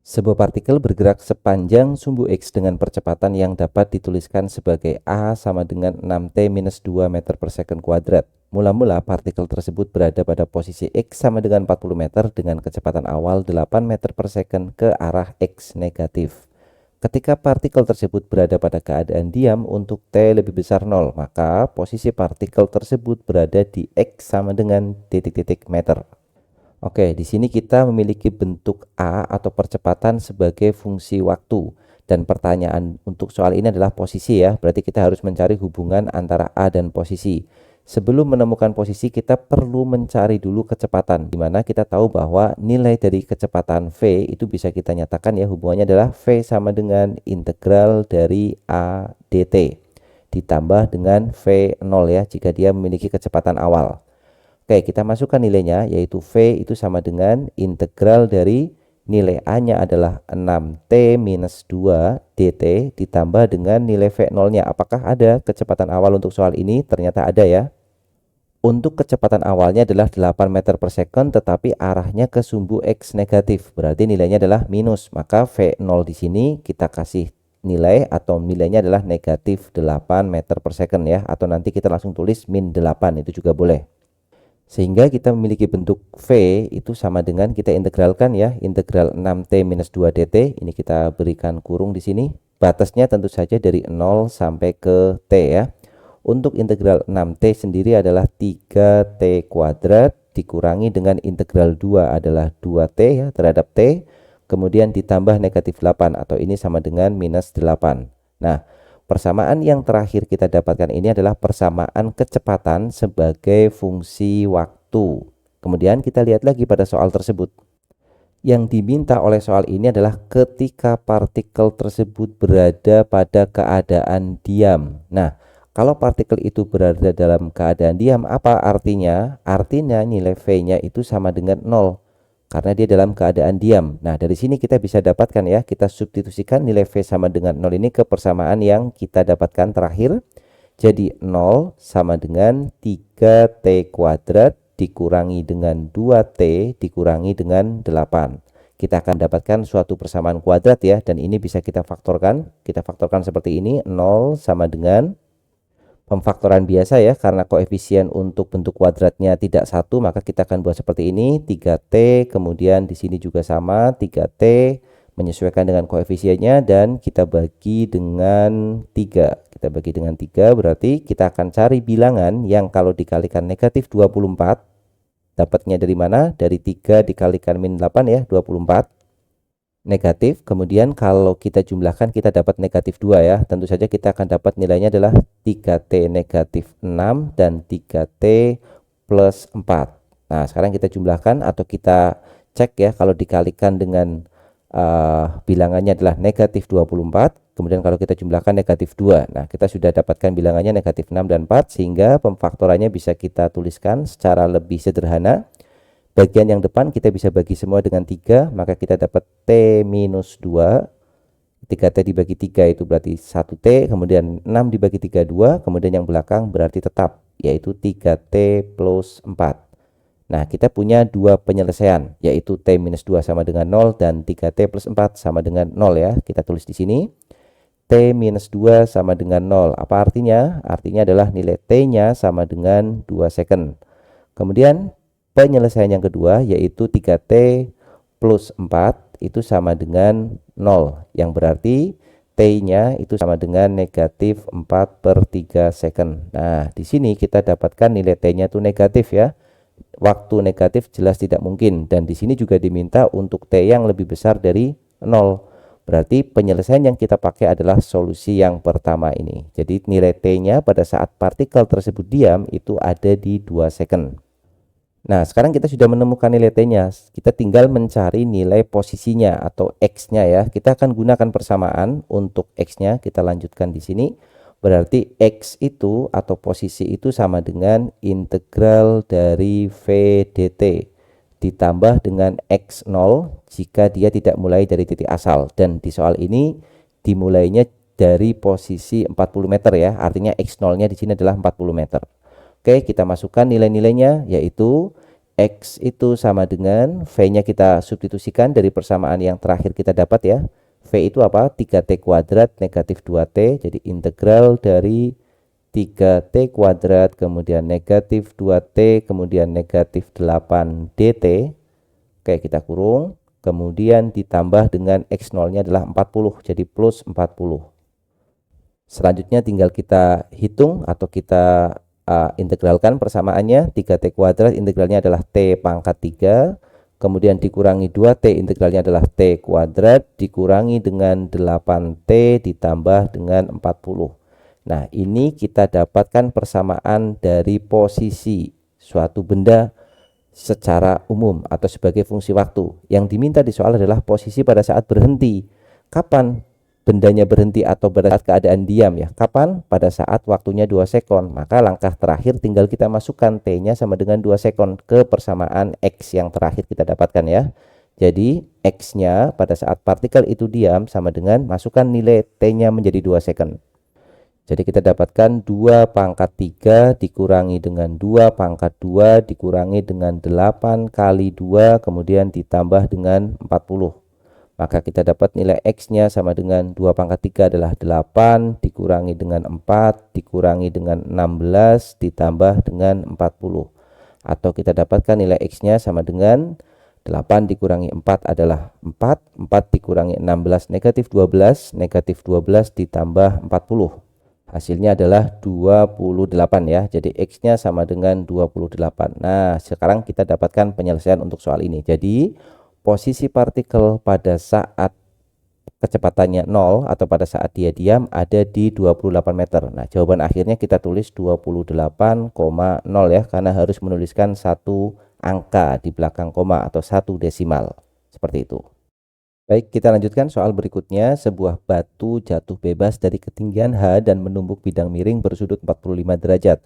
Sebuah partikel bergerak sepanjang sumbu X dengan percepatan yang dapat dituliskan sebagai A sama dengan 6T minus 2 meter per second kuadrat. Mula-mula partikel tersebut berada pada posisi X sama dengan 40 meter dengan kecepatan awal 8 meter per second ke arah X negatif. Ketika partikel tersebut berada pada keadaan diam untuk T lebih besar 0, maka posisi partikel tersebut berada di X sama dengan titik-titik meter. Oke, di sini kita memiliki bentuk A atau percepatan sebagai fungsi waktu. Dan pertanyaan untuk soal ini adalah posisi ya. Berarti kita harus mencari hubungan antara A dan posisi. Sebelum menemukan posisi, kita perlu mencari dulu kecepatan. Dimana kita tahu bahwa nilai dari kecepatan V itu bisa kita nyatakan ya, hubungannya adalah V sama dengan integral dari A dt. Ditambah dengan V0 ya, jika dia memiliki kecepatan awal. Oke, kita masukkan nilainya, yaitu V itu sama dengan integral dari nilai A-nya adalah 6T minus 2 dt ditambah dengan nilai V0-nya. Apakah ada kecepatan awal untuk soal ini? Ternyata ada ya. Untuk kecepatan awalnya adalah 8 meter per second, tetapi arahnya ke sumbu X negatif. Berarti nilainya adalah minus. Maka V0 di sini kita kasih nilai atau nilainya adalah negatif 8 meter per second ya. Atau nanti kita langsung tulis min 8, itu juga boleh. Sehingga kita memiliki bentuk V itu sama dengan kita integralkan ya, integral 6T minus 2 dt. Ini kita berikan kurung di sini. Batasnya tentu saja dari 0 sampai ke T ya. Untuk integral 6T sendiri adalah 3T kuadrat dikurangi dengan integral 2 adalah 2T ya terhadap T. Kemudian ditambah negatif 8 atau ini sama dengan minus 8. Nah, persamaan yang terakhir kita dapatkan ini adalah persamaan kecepatan sebagai fungsi waktu. Kemudian kita lihat lagi pada soal tersebut. Yang diminta oleh soal ini adalah ketika partikel tersebut berada pada keadaan diam. Nah, kalau partikel itu berada dalam keadaan diam, apa artinya? Artinya nilai V-nya itu sama dengan 0. Karena dia dalam keadaan diam. Nah, dari sini kita bisa dapatkan ya, kita substitusikan nilai V sama dengan 0 ini ke persamaan yang kita dapatkan terakhir. Jadi 0 sama dengan 3T kuadrat dikurangi dengan 2T dikurangi dengan 8. Kita akan dapatkan suatu persamaan kuadrat ya, dan ini bisa kita faktorkan. Kita faktorkan seperti ini, 0 sama dengan pemfaktoran biasa ya, karena koefisien untuk bentuk kuadratnya tidak satu, maka kita akan buat seperti ini, 3T, kemudian di sini juga sama 3T, menyesuaikan dengan koefisiennya, dan kita bagi dengan 3. Kita bagi dengan 3, berarti kita akan cari bilangan yang kalau dikalikan negatif 24, dapatnya dari mana? Dari 3 dikalikan min 8 ya, 24. Negatif, kemudian kalau kita jumlahkan kita dapat negatif 2 ya. Tentu saja kita akan dapat nilainya adalah 3T negatif 6 dan 3T plus 4. Nah, sekarang kita jumlahkan atau kita cek ya, kalau dikalikan dengan bilangannya adalah negatif 24, kemudian kalau kita jumlahkan negatif 2. Nah, kita sudah dapatkan bilangannya negatif 6 dan 4, sehingga pemfaktorannya bisa kita tuliskan secara lebih sederhana. Bagian yang depan kita bisa bagi semua dengan 3, maka kita dapat T minus 2. 3T dibagi 3 itu berarti 1T, kemudian 6 dibagi 3, 2, kemudian yang belakang berarti tetap, yaitu 3T plus 4. Nah, kita punya dua penyelesaian, yaitu T minus 2 sama dengan 0 dan 3T plus 4 sama dengan 0 ya. Kita tulis di sini. T minus 2 sama dengan 0. Apa artinya? Artinya adalah nilai T-nya sama dengan 2 second. Kemudian penyelesaian yang kedua yaitu 3T plus 4 itu sama dengan 0, yang berarti T-nya itu sama dengan negatif 4/3 second. Nah, di sini kita dapatkan nilai T-nya itu negatif ya. Waktu negatif jelas tidak mungkin, dan di sini juga diminta untuk T yang lebih besar dari 0. Berarti penyelesaian yang kita pakai adalah solusi yang pertama ini. Jadi nilai T-nya pada saat partikel tersebut diam itu ada di 2 second. Nah, sekarang kita sudah menemukan nilai T-nya. Kita tinggal mencari nilai posisinya atau X-nya ya. Kita akan gunakan persamaan untuk X-nya. Kita lanjutkan di sini. Berarti X itu atau posisi itu sama dengan integral dari V dt ditambah dengan X0 jika dia tidak mulai dari titik asal. Dan di soal ini dimulainya dari posisi 40 meter ya. Artinya X0-nya di sini adalah 40 meter. Oke, kita masukkan nilai-nilainya, yaitu X itu sama dengan V-nya kita substitusikan dari persamaan yang terakhir kita dapat ya. V itu apa? 3T kuadrat negatif 2T. Jadi integral dari 3T kuadrat kemudian negatif 2T kemudian negatif 8DT. Oke, kita kurung. Kemudian ditambah dengan X0-nya adalah 40. Jadi plus 40. Selanjutnya tinggal kita hitung atau kita integralkan persamaannya. 3T kuadrat integralnya adalah T pangkat 3, kemudian dikurangi 2T integralnya adalah T kuadrat, dikurangi dengan 8T ditambah dengan 40. Nah, ini kita dapatkan persamaan dari posisi suatu benda secara umum atau sebagai fungsi waktu. Yang diminta di soal adalah posisi pada saat berhenti. Kapan bendanya berhenti atau pada saat keadaan diam ya? Kapan? Pada saat waktunya 2 sekon. Maka langkah terakhir tinggal kita masukkan T-nya sama dengan 2 sekon ke persamaan X yang terakhir kita dapatkan ya. Jadi X-nya pada saat partikel itu diam sama dengan masukkan nilai T-nya menjadi 2 sekon. Jadi kita dapatkan 2 pangkat 3 dikurangi dengan 2 pangkat 2 dikurangi dengan 8 kali 2 kemudian ditambah dengan 40. Maka kita dapat nilai X-nya sama dengan 2 pangkat 3 adalah 8 dikurangi dengan 4 dikurangi dengan 16 ditambah dengan 40. Atau kita dapatkan nilai X-nya sama dengan 8 dikurangi 4 adalah 4. 4 dikurangi 16 negatif 12. Negatif 12 ditambah 40. Hasilnya adalah 28 ya. Jadi X-nya sama dengan 28. Nah, sekarang kita dapatkan penyelesaian untuk soal ini. Jadi posisi partikel pada saat kecepatannya 0 atau pada saat dia diam ada di 28 meter. Nah, jawaban akhirnya kita tulis 28,0 ya, karena harus menuliskan satu angka di belakang koma atau satu desimal. Seperti itu. Baik, kita lanjutkan soal berikutnya. Sebuah batu jatuh bebas dari ketinggian H dan menumbuk bidang miring bersudut 45 derajat.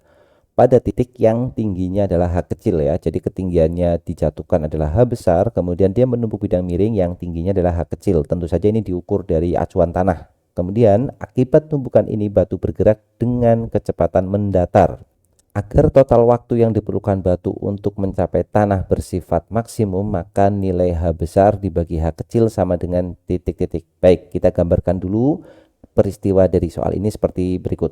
Pada titik yang tingginya adalah H kecil ya. Jadi ketinggiannya dijatuhkan adalah H besar, kemudian dia menumbuk bidang miring yang tingginya adalah H kecil. Tentu saja ini diukur dari acuan tanah. Kemudian akibat tumbukan ini batu bergerak dengan kecepatan mendatar. Agar total waktu yang diperlukan batu untuk mencapai tanah bersifat maksimum, maka nilai H besar dibagi H kecil sama dengan titik-titik. Baik, kita gambarkan dulu peristiwa dari soal ini seperti berikut.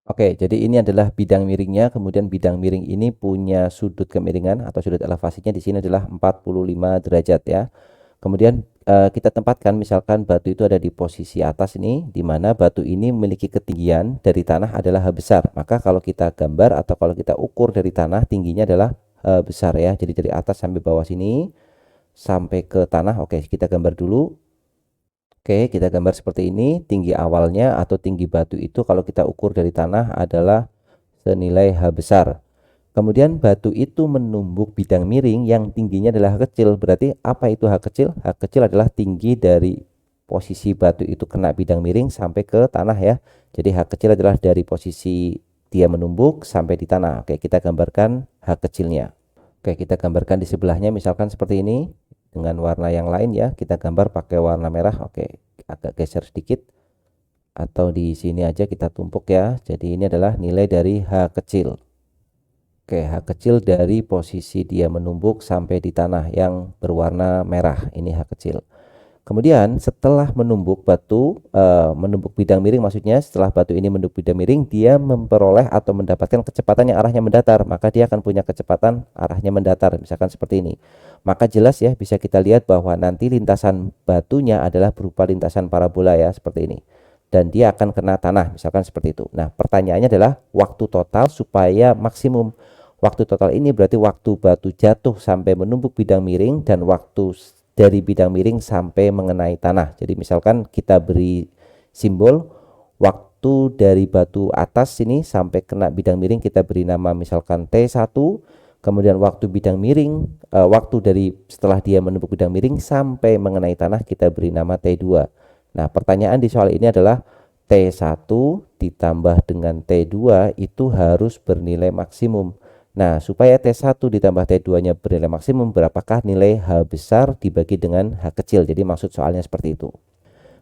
Oke, jadi ini adalah bidang miringnya, kemudian bidang miring ini punya sudut kemiringan atau sudut elevasinya di sini adalah 45 derajat ya. Kemudian kita tempatkan misalkan batu itu ada di posisi atas ini, di mana batu ini memiliki ketinggian dari tanah adalah H besar. Maka kalau kita gambar atau kalau kita ukur dari tanah, tingginya adalah H besar ya. Jadi dari atas sampai bawah sini sampai ke tanah. Oke, kita gambar dulu. Oke, kita gambar seperti ini. Tinggi awalnya atau tinggi batu itu kalau kita ukur dari tanah adalah senilai H besar. Kemudian batu itu menumbuk bidang miring yang tingginya adalah H kecil. Berarti apa itu H kecil? H kecil adalah tinggi dari posisi batu itu kena bidang miring sampai ke tanah ya. Jadi H kecil adalah dari posisi dia menumbuk sampai di tanah. Oke, kita gambarkan H kecilnya. Oke, kita gambarkan di sebelahnya misalkan seperti ini. Dengan warna yang lain ya, kita gambar pakai warna merah. Oke, agak geser sedikit atau di sini aja kita tumpuk ya. Jadi ini adalah nilai dari H kecil. Oke, H kecil dari posisi dia menumbuk sampai di tanah yang berwarna merah. Ini H kecil. Kemudian setelah menumbuk menumbuk bidang miring, maksudnya setelah batu ini menumbuk bidang miring, dia memperoleh atau mendapatkan kecepatan yang arahnya mendatar. Maka dia akan punya kecepatan arahnya mendatar, misalkan seperti ini. Maka jelas ya, bisa kita lihat bahwa nanti lintasan batunya adalah berupa lintasan parabola ya, seperti ini. Dan dia akan kena tanah, misalkan seperti itu. Nah, pertanyaannya adalah waktu total supaya maksimum. Waktu total ini berarti waktu batu jatuh sampai menumbuk bidang miring dan waktu dari bidang miring sampai mengenai tanah. Jadi misalkan kita beri simbol waktu dari batu atas sini sampai kena bidang miring, kita beri nama misalkan T1. Kemudian waktu bidang miring, waktu dari setelah dia menumbuk bidang miring sampai mengenai tanah, kita beri nama T2. Nah, pertanyaan di soal ini adalah T1 ditambah dengan T2 itu harus bernilai maksimum. Nah, supaya T1 ditambah T2-nya bernilai maksimum, berapakah nilai H besar dibagi dengan H kecil? Jadi maksud soalnya seperti itu.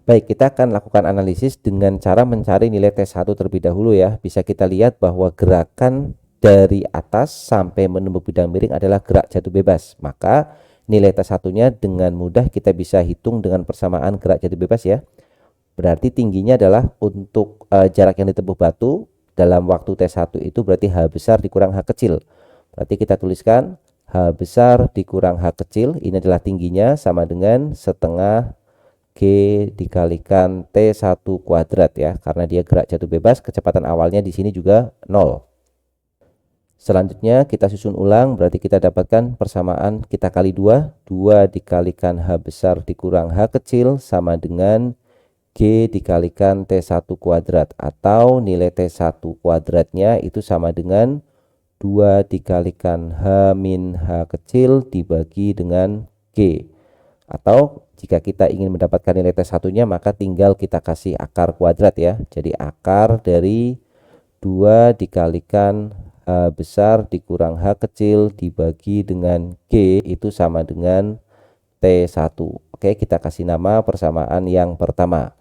Baik, kita akan lakukan analisis dengan cara mencari nilai T1 terlebih dahulu ya. Bisa kita lihat bahwa gerakan dari atas sampai menembus bidang miring adalah gerak jatuh bebas. Maka nilai T1-nya dengan mudah kita bisa hitung dengan persamaan gerak jatuh bebas ya. Berarti tingginya adalah untuk jarak yang ditempuh batu dalam waktu T1 itu berarti H besar dikurang H kecil. Berarti kita tuliskan H besar dikurang H kecil, ini adalah tingginya sama dengan setengah G dikalikan T1 kuadrat ya. Karena dia gerak jatuh bebas, kecepatan awalnya di sini juga 0. Selanjutnya kita susun ulang, berarti kita dapatkan persamaan kita kali 2 dikalikan H besar dikurang H kecil sama dengan G dikalikan T1 kuadrat, atau nilai T1 kuadratnya itu sama dengan 2 dikalikan H min H kecil dibagi dengan G. Atau jika kita ingin mendapatkan nilai T1-nya maka tinggal kita kasih akar kuadrat ya. Jadi akar dari 2 dikalikan H besar dikurang H kecil dibagi dengan G itu sama dengan T1. Oke, kita kasih nama persamaan yang pertama.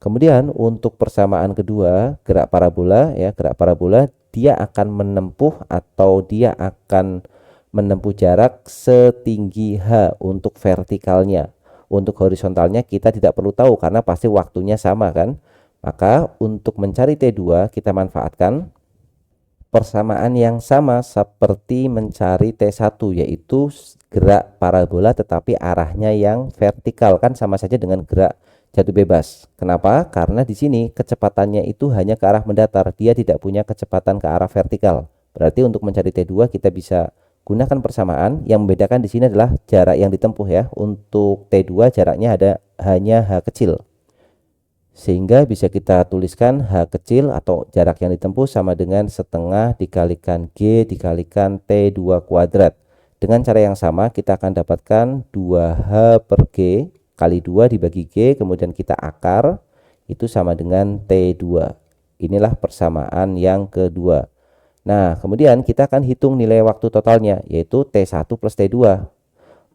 Kemudian untuk persamaan kedua, gerak parabola ya, gerak parabola dia akan menempuh atau dia akan menempuh jarak setinggi H untuk vertikalnya. Untuk horizontalnya kita tidak perlu tahu karena pasti waktunya sama kan. Maka untuk mencari T2 kita manfaatkan persamaan yang sama seperti mencari T1, yaitu gerak parabola tetapi arahnya yang vertikal, kan sama saja dengan gerak jatuh bebas. Kenapa? Karena di sini kecepatannya itu hanya ke arah mendatar, dia tidak punya kecepatan ke arah vertikal. Berarti untuk mencari T2 kita bisa gunakan persamaan. Yang membedakan di sini adalah jarak yang ditempuh ya. Untuk T2 jaraknya hanya H kecil. Sehingga bisa kita tuliskan H kecil atau jarak yang ditempuh sama dengan setengah dikalikan G dikalikan T2 kuadrat. Dengan cara yang sama kita akan dapatkan 2H per G kali 2 dibagi G, kemudian kita akar, itu sama dengan T2. Inilah persamaan yang kedua. Nah, kemudian kita akan hitung nilai waktu totalnya, yaitu T1 plus T2.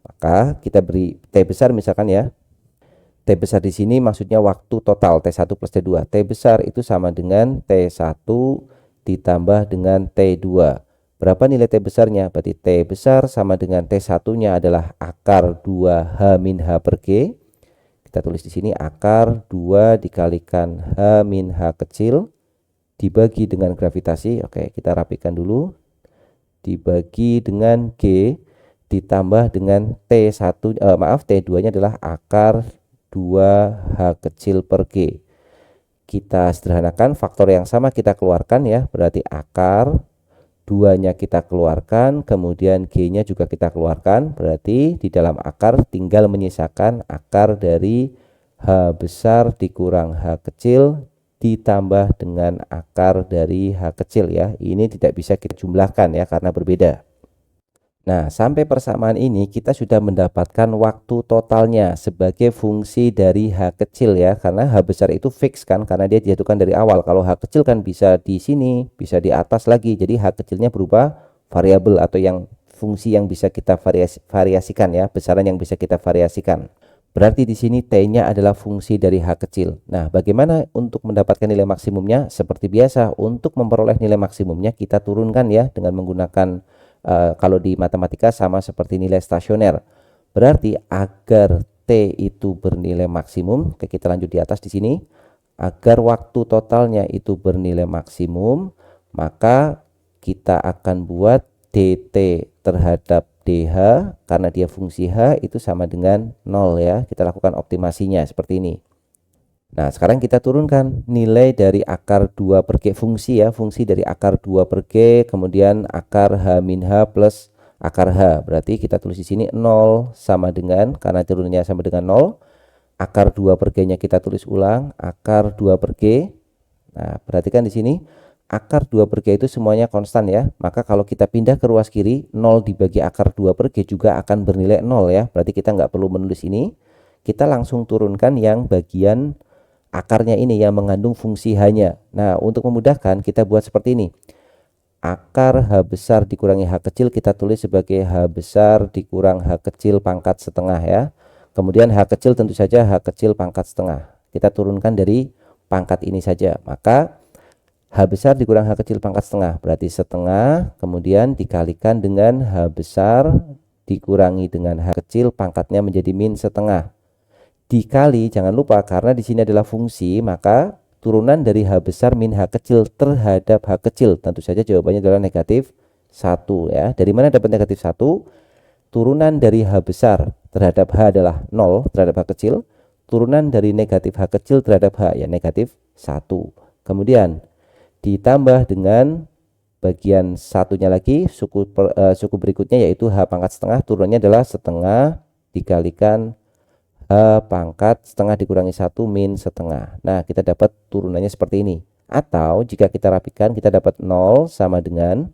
Maka kita beri T besar misalkan ya. T besar di sini maksudnya waktu total T1 plus T2. T besar itu sama dengan T1 ditambah dengan T2. Berapa nilai T besarnya? Berarti T besar sama dengan T1-nya adalah akar 2H min H per G. Kita tulis di sini akar 2 dikalikan H min H kecil dibagi dengan gravitasi. Oke, kita rapikan dulu. Dibagi dengan G ditambah dengan T2-nya adalah akar 2H kecil per G. Kita sederhanakan, faktor yang sama kita keluarkan ya. Berarti akar 2-nya kita keluarkan, kemudian G-nya juga kita keluarkan. Berarti di dalam akar tinggal menyisakan akar dari H besar dikurang H kecil ditambah dengan akar dari H kecil ya. Ini tidak bisa kita jumlahkan ya karena berbeda. Nah, sampai persamaan ini kita sudah mendapatkan waktu totalnya sebagai fungsi dari H kecil ya. Karena H besar itu fix kan, karena dia dijatuhkan dari awal. Kalau H kecil kan bisa di sini, bisa di atas lagi. Jadi H kecilnya berubah variabel atau yang fungsi yang bisa kita variasikan ya, besaran yang bisa kita variasikan. Berarti di sini T-nya adalah fungsi dari H kecil. Nah, bagaimana untuk mendapatkan nilai maksimumnya? Seperti biasa, untuk memperoleh nilai maksimumnya kita turunkan ya dengan menggunakan kalau di matematika sama seperti nilai stasioner. Berarti agar T itu bernilai maksimum, oke, kita lanjut di atas di sini. Agar waktu totalnya itu bernilai maksimum, maka kita akan buat dt terhadap dh, karena dia fungsi h itu sama dengan 0 ya. Kita lakukan optimasinya seperti ini. Nah, sekarang kita turunkan nilai dari akar 2 per G fungsi ya, fungsi dari akar 2 per G, kemudian akar H min H plus akar H. Berarti kita tulis di sini 0 sama dengan, karena turunnya sama dengan 0, akar 2 per G-nya kita tulis ulang, akar 2 per G. Nah, perhatikan di sini, akar 2 per G itu semuanya konstan ya. Maka kalau kita pindah ke ruas kiri, 0 dibagi akar 2 per G juga akan bernilai 0 ya. Berarti kita nggak perlu menulis ini, kita langsung turunkan yang bagian akarnya ini yang mengandung fungsi H-nya. Nah, untuk memudahkan kita buat seperti ini. Akar H besar dikurangi H kecil kita tulis sebagai H besar dikurang H kecil pangkat setengah ya. Kemudian H kecil tentu saja H kecil pangkat setengah. Kita turunkan dari pangkat ini saja. Maka H besar dikurang H kecil pangkat setengah, berarti setengah, kemudian dikalikan dengan H besar dikurangi dengan H kecil pangkatnya menjadi min setengah. Dikali, jangan lupa karena di sini adalah fungsi, maka turunan dari H besar min H kecil terhadap H kecil, tentu saja jawabannya adalah negatif 1 ya. Dari mana dapat negatif 1? Turunan dari H besar terhadap H adalah 0 terhadap H kecil. Turunan dari negatif H kecil terhadap H ya negatif 1. Kemudian ditambah dengan bagian satunya lagi, suku berikutnya yaitu H pangkat setengah, turunannya adalah setengah dikalikan H pangkat setengah dikurangi 1 min setengah. Nah, kita dapat turunannya seperti ini. Atau jika kita rapikan, kita dapat 0 sama dengan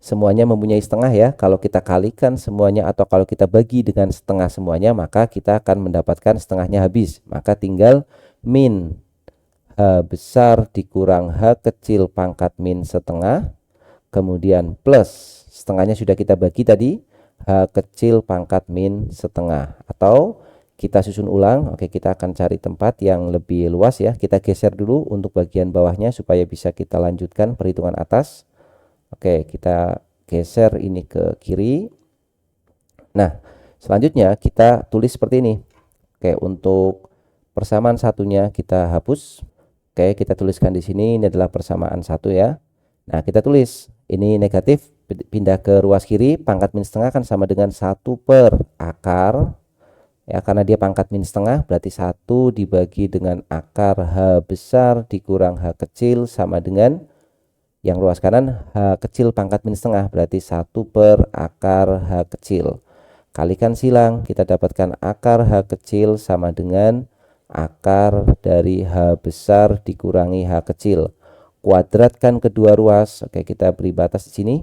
semuanya mempunyai setengah ya. Kalau kita kalikan semuanya atau kalau kita bagi dengan setengah semuanya, maka kita akan mendapatkan setengahnya habis. Maka tinggal min H besar dikurang H kecil pangkat min setengah, kemudian plus setengahnya sudah kita bagi tadi, H kecil pangkat min setengah. Atau kita susun ulang. Oke, kita akan cari tempat yang lebih luas ya. Kita geser dulu untuk bagian bawahnya supaya bisa kita lanjutkan perhitungan atas. Oke, kita geser ini ke kiri. Nah, selanjutnya kita tulis seperti ini. Oke, untuk persamaan satunya kita hapus. Oke, kita tuliskan di sini ini adalah persamaan 1 ya. Nah, kita tulis ini negatif pindah ke ruas kiri, pangkat min setengah kan sama dengan 1 per akar ya, karena dia pangkat min setengah berarti 1 dibagi dengan akar H besar dikurang H kecil sama dengan yang ruas kanan H kecil pangkat min setengah berarti 1 per akar H kecil. Kalikan silang, kita dapatkan akar H kecil sama dengan akar dari H besar dikurangi H kecil. Kuadratkan kedua ruas. Oke, kita beri batas di sini.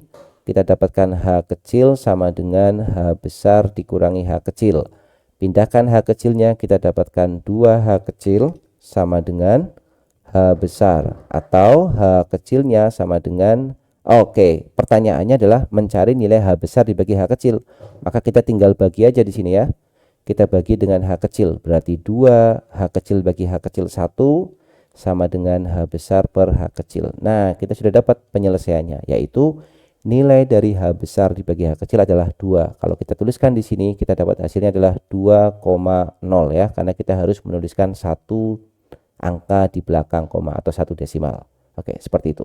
Kita dapatkan H kecil sama dengan H besar dikurangi H kecil. Pindahkan H kecilnya, kita dapatkan 2H kecil sama dengan H besar, atau H kecilnya sama dengan pertanyaannya adalah mencari nilai H besar dibagi H kecil. Maka kita tinggal bagi aja di sini ya. Kita bagi dengan H kecil, berarti 2H kecil bagi H kecil 1 sama dengan H besar per H kecil. Nah, kita sudah dapat penyelesaiannya, yaitu nilai dari H besar dibagi H kecil adalah 2. Kalau kita tuliskan di sini, kita dapat hasilnya adalah 2,0 ya, karena kita harus menuliskan satu angka di belakang koma atau 1 desimal. Oke, seperti itu.